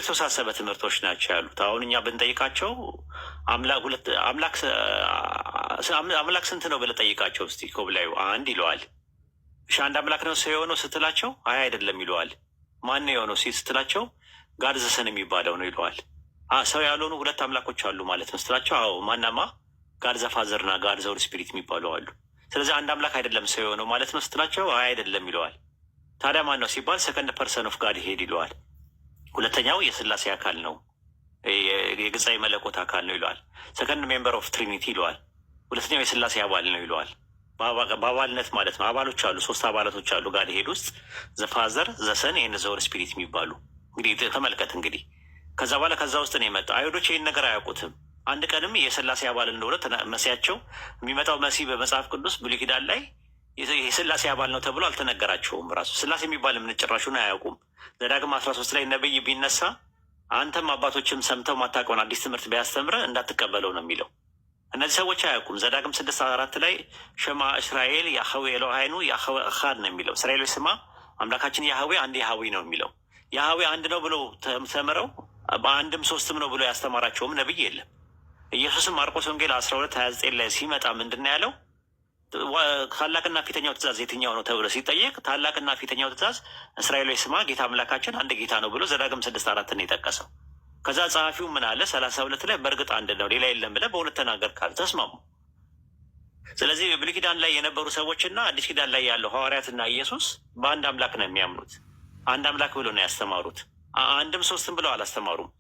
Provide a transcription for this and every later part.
የተወሳሰበ ትምህርቶች ናቸው ያሉት። አሁን እኛ ብንጠይቃቸው አምላክ ስንት ነው ብለህ ጠይቃቸው እስቲ ኮብላዩ አንድ ይለዋል። እሺ አንድ አምላክ ነው ሰው የሆነው ስትላቸው አይ አይደለም ይለዋል። ማን የሆነው ሲ ስትላቸው ጋድ ዘሰን የሚባለው ነው ይለዋል። ሰው ያልሆኑ ሁለት አምላኮች አሉ ማለት ነው ስትላቸው አዎ ማናማ ጋድ ዘፋዘርና ጋድ ዘውል ስፒሪት የሚባሉ አሉ። ስለዚህ አንድ አምላክ አይደለም ሰው የሆነው ማለት ነው ስትላቸው አይ አይደለም ይለዋል። ታዲያ ማን ነው ሲባል ሰከንድ ፐርሰን ኦፍ ጋድ ሄድ ይለዋል። ሁለተኛው የስላሴ አካል ነው፣ የግጻዊ መለኮት አካል ነው ይለዋል። ሰከንድ ሜምበር ኦፍ ትሪኒቲ ይለዋል። ሁለተኛው የስላሴ አባል ነው ይለዋል። በአባልነት ማለት ነው። አባሎች አሉ፣ 3 አባላቶች አሉ ጋድ ሄድ ውስጥ ዘፋዘር ዘሰን ይህን ዘውል ስፒሪት የሚባሉ እንግዲህ ተመልከት። እንግዲህ ከዛ በኋላ ከዛ ውስጥ ነው የመጣ። አይሁዶች ይህን ነገር አያውቁትም። አንድ ቀንም የስላሴ አባል እንደሆነ መሲያቸው የሚመጣው መሲህ በመጽሐፍ ቅዱስ ብሉይ ኪዳን ላይ የስላሴ አባል ነው ተብሎ አልተነገራቸውም። ራሱ ስላሴ የሚባል የምንጭራሹን አያውቁም። ዘዳግም 13 ላይ ነብይ ቢነሳ አንተም አባቶችም ሰምተው ማታውቀውን አዲስ ትምህርት ቢያስተምረ እንዳትቀበለው ነው የሚለው። እነዚህ ሰዎች አያውቁም። ዘዳግም 6:4 ላይ ሸማ እስራኤል ያህዌ ኤሎሃይኑ ያህዌ እኻድ ነው የሚለው። እስራኤሎች ስማ አምላካችን ያህዌ አንድ ያህዌ ነው የሚለው። ያህዌ አንድ ነው ብሎ ተምረው በአንድም 3ም ነው ብሎ ያስተማራቸውም ነብይ የለም። ኢየሱስም ማርቆስ ወንጌል 12:29 ላይ ሲመጣ ምንድን ነው ያለው? ታላቅና ፊተኛው ትእዛዝ የትኛው ነው ተብሎ ሲጠየቅ ታላቅና ፊተኛው ትእዛዝ እስራኤሎች ስማ ጌታ አምላካችን አንድ ጌታ ነው ብሎ ዘዳግም 6:4 ነው የጠቀሰው። ከዛ ጸሐፊው ምን አለ 32 ላይ በእርግጥ አንድ ነው ሌላ የለም ብለህ በእውነት ተናገር ካል ተስማሙ። ስለዚህ ብሉይ ኪዳን ላይ የነበሩ ሰዎችና አዲስ ኪዳን ላይ ያለው ሐዋርያትና ኢየሱስ በአንድ አምላክ ነው የሚያምኑት። አንድ አምላክ ብሎ ነው ያስተማሩት። አንድም 3ም ብለው አላስተማሩም።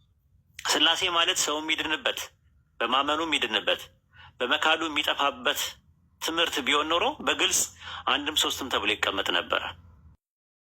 ስላሴ ማለት ሰው የሚድንበት በማመኑ የሚድንበት በመካዱ የሚጠፋበት ትምህርት ቢሆን ኖሮ በግልጽ አንድም 3ም ተብሎ ይቀመጥ ነበረ።